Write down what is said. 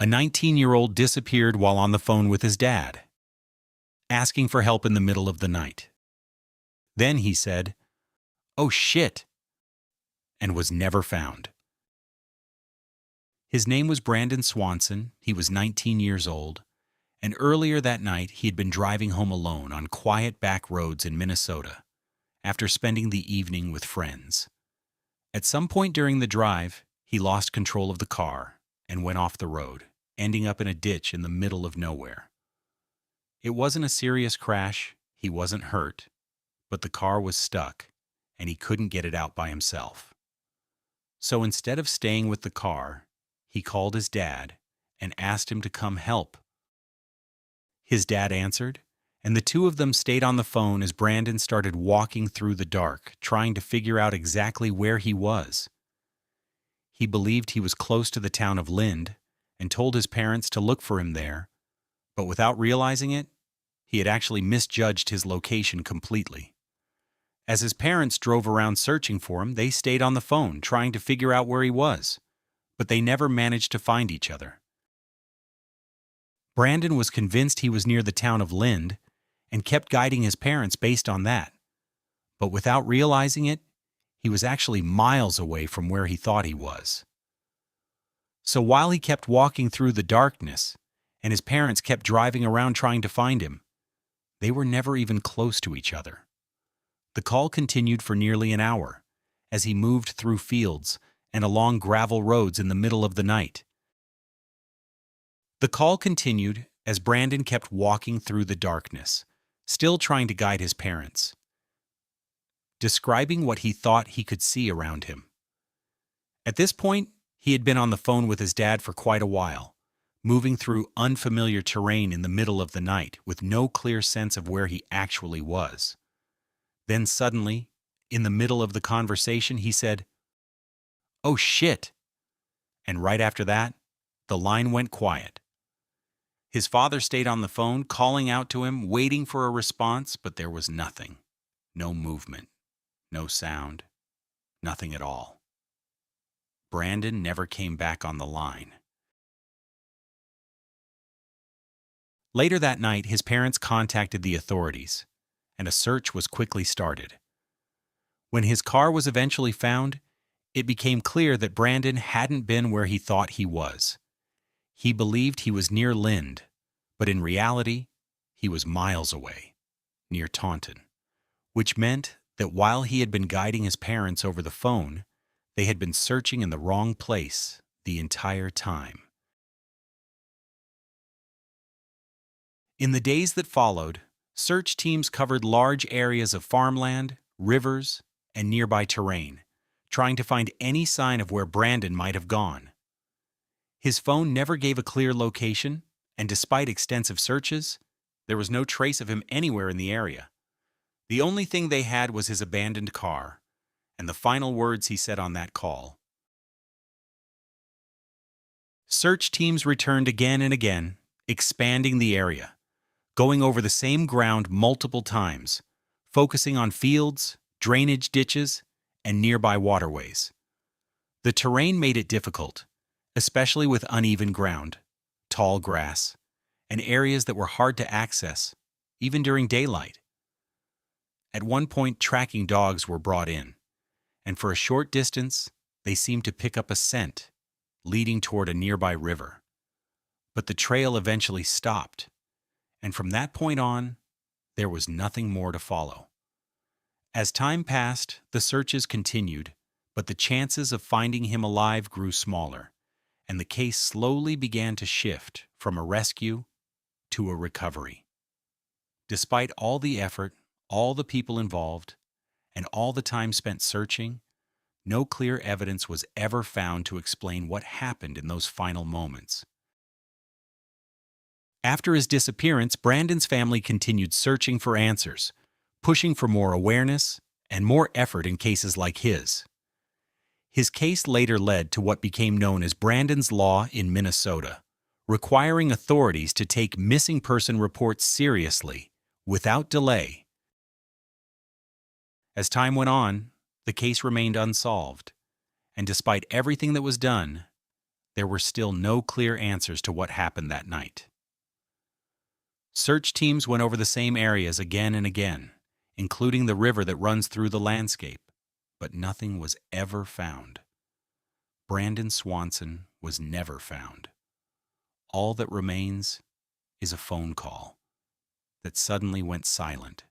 A 19-year-old disappeared while on the phone with his dad, asking for help in the middle of the night. Then he said, "Oh shit," and was never found. His name was Brandon Swanson. He was 19 years old, and earlier that night he had been driving home alone on quiet back roads in Minnesota after spending the evening with friends. At some point during the drive, he lost control of the car and went off the road, ending up in a ditch in the middle of nowhere. It wasn't a serious crash, he wasn't hurt, but the car was stuck and he couldn't get it out by himself. So instead of staying with the car, he called his dad and asked him to come help. His dad answered, and the two of them stayed on the phone as Brandon started walking through the dark, trying to figure out exactly where he was. He believed he was close to the town of Lind and told his parents to look for him there, but without realizing it, he had actually misjudged his location completely. As his parents drove around searching for him, they stayed on the phone trying to figure out where he was, but they never managed to find each other. Brandon was convinced he was near the town of Lind and kept guiding his parents based on that. But without realizing it, he was actually miles away from where he thought he was. So while he kept walking through the darkness, and his parents kept driving around trying to find him, they were never even close to each other. The call continued for nearly an hour, as he moved through fields and along gravel roads in the middle of the night. The call continued as Brandon kept walking through the darkness, still trying to guide his parents, describing what he thought he could see around him. At this point, he had been on the phone with his dad for quite a while, moving through unfamiliar terrain in the middle of the night with no clear sense of where he actually was. Then suddenly, in the middle of the conversation, he said, "Oh shit," and right after that, the line went quiet. His father stayed on the phone, calling out to him, waiting for a response, but there was nothing. No movement, no sound, nothing at all. Brandon never came back on the line. Later that night, his parents contacted the authorities, and a search was quickly started. When his car was eventually found, it became clear that Brandon hadn't been where he thought he was. He believed he was near Lind, but in reality, he was miles away, near Taunton, which meant that while he had been guiding his parents over the phone, they had been searching in the wrong place the entire time. In the days that followed, search teams covered large areas of farmland, rivers, and nearby terrain, trying to find any sign of where Brandon might have gone. His phone never gave a clear location, and despite extensive searches, there was no trace of him anywhere in the area. The only thing they had was his abandoned car, and the final words he said on that call. Search teams returned again and again, expanding the area, going over the same ground multiple times, focusing on fields, drainage ditches, and nearby waterways. The terrain made it difficult, especially with uneven ground, tall grass, and areas that were hard to access, even during daylight. At one point, tracking dogs were brought in, and for a short distance, they seemed to pick up a scent, leading toward a nearby river. But the trail eventually stopped, and from that point on, there was nothing more to follow. As time passed, the searches continued, but the chances of finding him alive grew smaller, and the case slowly began to shift from a rescue to a recovery. Despite all the effort, all the people involved, and all the time spent searching, no clear evidence was ever found to explain what happened in those final moments. After his disappearance, Brandon's family continued searching for answers, pushing for more awareness and more effort in cases like his. His case later led to what became known as Brandon's Law in Minnesota, requiring authorities to take missing person reports seriously, without delay. As time went on, the case remained unsolved, and despite everything that was done, there were still no clear answers to what happened that night. Search teams went over the same areas again and again, including the river that runs through the landscape, but nothing was ever found. Brandon Swanson was never found. All that remains is a phone call that suddenly went silent